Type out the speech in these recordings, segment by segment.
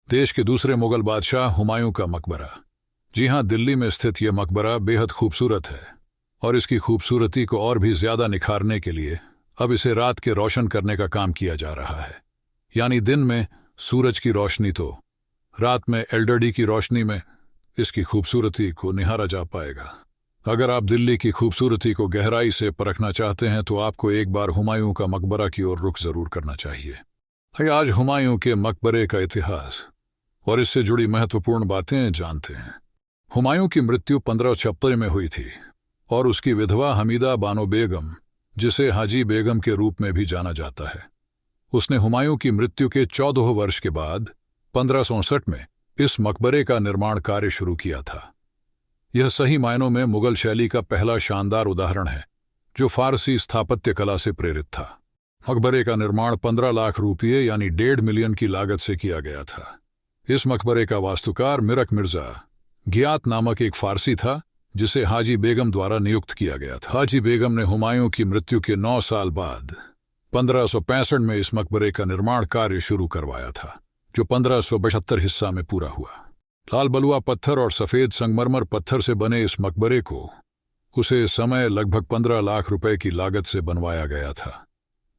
देश के दूसरे मुगल बादशाह हुमायूं का मकबरा। जी हाँ, दिल्ली में स्थित यह मकबरा बेहद खूबसूरत है और इसकी खूबसूरती को और भी ज्यादा निखारने के लिए अब इसे रात के रोशन करने का काम किया जा रहा है। यानी दिन में सूरज की रोशनी तो रात में एलईडी की रोशनी में इसकी खूबसूरती को निहारा जा पाएगा। अगर आप दिल्ली की खूबसूरती को गहराई से परखना चाहते हैं तो आपको एक बार हुमायूं का मकबरा की ओर रुख जरूर करना चाहिए। आज हुमायूं के मकबरे का इतिहास और इससे जुड़ी महत्वपूर्ण बातें जानते हैं। हुमायूं की मृत्यु 1576 में हुई थी और उसकी विधवा हमीदा बानो बेगम, जिसे हाजी बेगम के रूप में भी जाना जाता है, उसने हुमायूं की मृत्यु के 14 वर्ष के बाद 1559 में इस मकबरे का निर्माण कार्य शुरू किया था। यह सही मायनों में मुगल शैली का पहला शानदार उदाहरण है जो फारसी स्थापत्य कला से प्रेरित था। मकबरे का निर्माण 15 लाख रुपये यानी 1.5 मिलियन की लागत से किया गया था। इस मकबरे का वास्तुकार मिरक मिर्जा गियात नामक एक फारसी था जिसे हाजी बेगम द्वारा नियुक्त किया गया था। हाजी बेगम ने हुमायूं की मृत्यु के 9 साल बाद 1565 में इस मकबरे का निर्माण कार्य शुरू करवाया था जो 1572 हिस्सा में पूरा हुआ। लाल बलुआ पत्थर और सफेद संगमरमर पत्थर से बने इस मकबरे को उसे समय लगभग 15 लाख रुपए की लागत से बनवाया गया था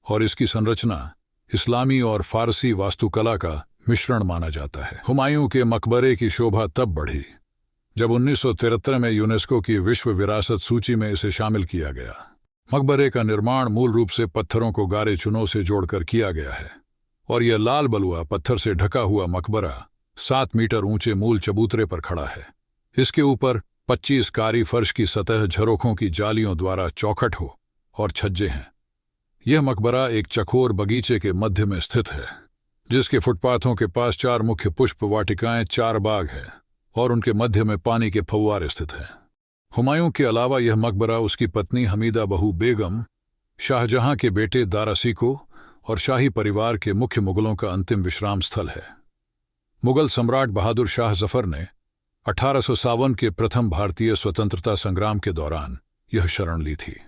और इसकी संरचना इस्लामी और फारसी वास्तुकला का मिश्रण माना जाता है। हुमायूं के मकबरे की शोभा तब बढ़ी जब 1973 में यूनेस्को की विश्व विरासत सूची में इसे शामिल किया गया। मकबरे का निर्माण मूल रूप से पत्थरों को गारे चुनों से जोड़कर किया गया है और यह लाल बलुआ पत्थर से ढका हुआ मकबरा 7 मीटर ऊंचे मूल चबूतरे पर खड़ा है। इसके ऊपर 25 कारी फर्श की सतह झरोखों की जालियों द्वारा चौखट हो और छज्जे हैं। यह मकबरा एक चकोर बगीचे के मध्य में स्थित है जिसके फुटपाथों के पास 4 मुख्य पुष्प वाटिकाएं, 4 बाग है और उनके मध्य में पानी के फव्वारे स्थित हैं। हुमायूं के अलावा यह मकबरा उसकी पत्नी हमीदा बहू बेगम, शाहजहां के बेटे दारासिको और शाही परिवार के मुख्य मुगलों का अंतिम विश्राम स्थल है। मुगल सम्राट बहादुर शाह जफर ने 1857 के प्रथम भारतीय स्वतंत्रता संग्राम के दौरान यह शरण ली थी।